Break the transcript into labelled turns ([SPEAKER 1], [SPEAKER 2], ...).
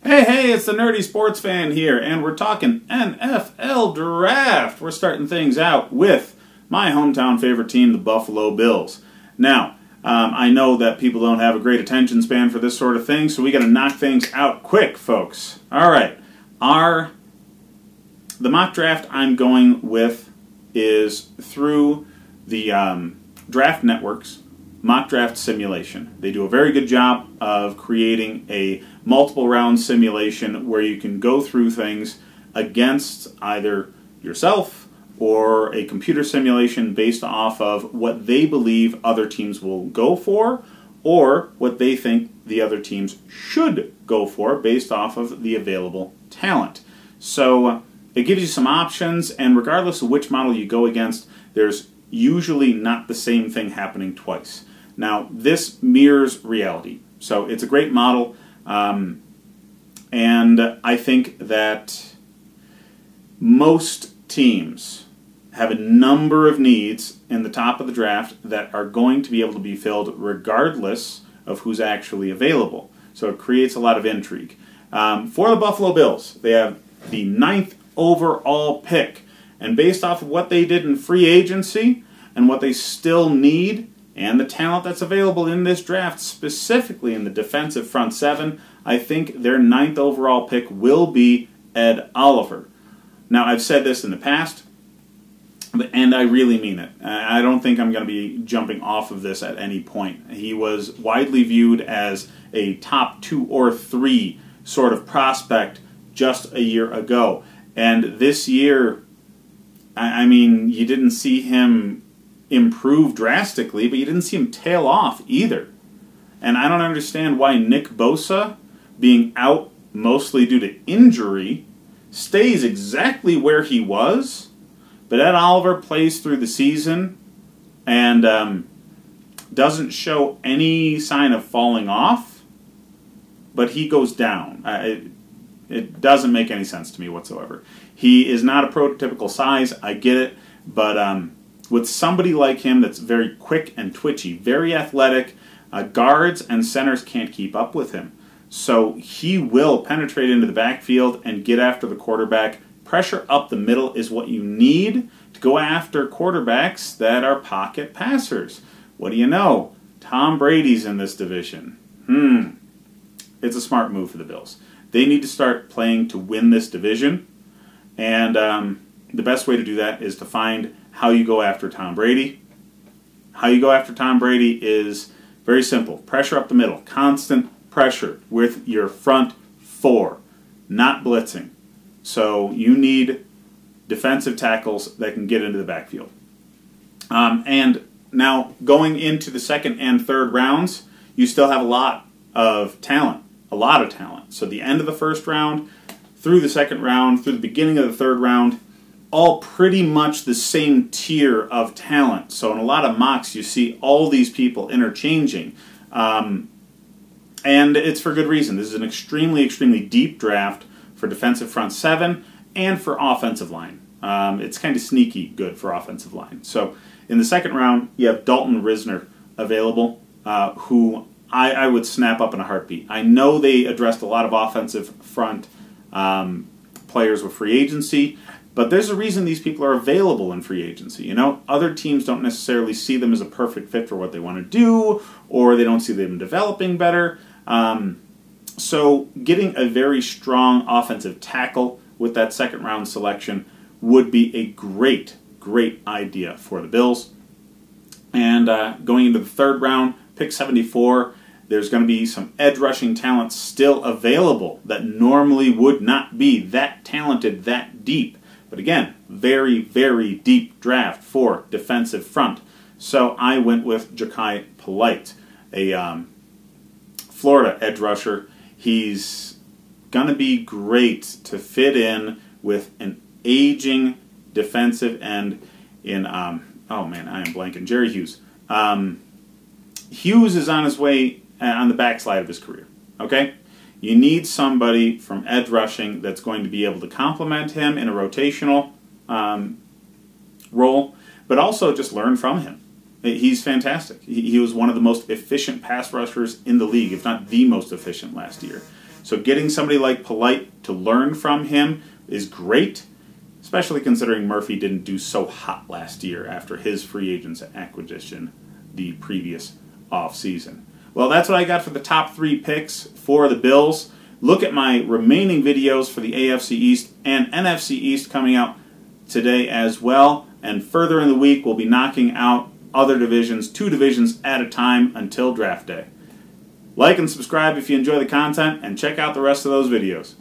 [SPEAKER 1] Hey, it's the Nerdy Sports Fan here, and we're talking NFL Draft. We're starting things out with my hometown favorite team, the Buffalo Bills. Now, I know that people don't have a great attention span for this sort of thing, so we got to knock things out quick, folks. All right, the mock draft I'm going with is through the Draft Network's mock draft simulation. They do a very good job of creating a multiple round simulation where you can go through things against either yourself or a computer simulation based off of what they believe other teams will go for or what they think the other teams should go for based off of the available talent. So it gives you some options, and regardless of which model you go against, there's usually not the same thing happening twice. Now, this mirrors reality, so it's a great model, and I think that most teams have a number of needs in the top of the draft that are going to be able to be filled regardless of who's actually available. So it creates a lot of intrigue. For the Buffalo Bills, they have the 9th overall pick, and based off of what they did in free agency and what they still need, and the talent that's available in this draft, specifically in the defensive front seven, I think their 9th overall pick will be Ed Oliver. Now, I've said this in the past, and I really mean it. I don't think I'm going to be jumping off of this at any point. He was widely viewed as a top 2 or 3 sort of prospect just a year ago. And this year, I mean, you didn't see him improve drastically, but you didn't see him tail off either. And I don't understand why Nick Bosa, being out mostly due to injury, stays exactly where he was, but Ed Oliver plays through the season and doesn't show any sign of falling off, but he goes down. It doesn't make any sense to me whatsoever. He is not a prototypical size, I get it, but with somebody like him that's very quick and twitchy, very athletic, guards and centers can't keep up with him. So he will penetrate into the backfield and get after the quarterback. Pressure up the middle is what you need to go after quarterbacks that are pocket passers. What do you know? Tom Brady's in this division. It's a smart move for the Bills. They need to start playing to win this division, and the best way to do that is to find how you go after Tom Brady. How you go after Tom Brady is very simple. Pressure up the middle. Constant pressure with your front 4. Not blitzing. So you need defensive tackles that can get into the backfield. And now going into the 2nd and 3rd rounds, you still have a lot of talent. A lot of talent. So the end of the 1st round, through the 2nd round, through the beginning of the 3rd round, all pretty much the same tier of talent. So in a lot of mocks, you see all these people interchanging. And it's for good reason. This is an extremely, extremely deep draft for defensive front 7 and for offensive line. It's kind of sneaky good for offensive line. So in the 2nd round, you have Dalton Risner available, who I would snap up in a heartbeat. I know they addressed a lot of offensive front players with free agency, but there's a reason these people are available in free agency. You know, other teams don't necessarily see them as a perfect fit for what they want to do, or they don't see them developing better. So getting a very strong offensive tackle with that 2nd round selection would be a great, great idea for the Bills. And going into the 3rd round, pick 74, there's going to be some edge rushing talent still available that normally would not be that talented, that deep. But again, very, very deep draft for defensive front. So I went with Ja'Kai Polite, a Florida edge rusher. He's going to be great to fit in with an aging defensive end in, oh man, I am blanking, Jerry Hughes. Hughes is on his way on the backslide of his career, okay? You need somebody from edge rushing that's going to be able to complement him in a rotational role, but also just learn from him. He's fantastic. He was one of the most efficient pass rushers in the league, if not the most efficient last year. So getting somebody like Polite to learn from him is great, especially considering Murphy didn't do so hot last year after his free agents acquisition the previous offseason. Well, that's what I got for the top 3 picks for the Bills. Look at my remaining videos for the AFC East and NFC East coming out today as well. And further in the week, we'll be knocking out other divisions, 2 divisions at a time until draft day. Like and subscribe if you enjoy the content, and check out the rest of those videos.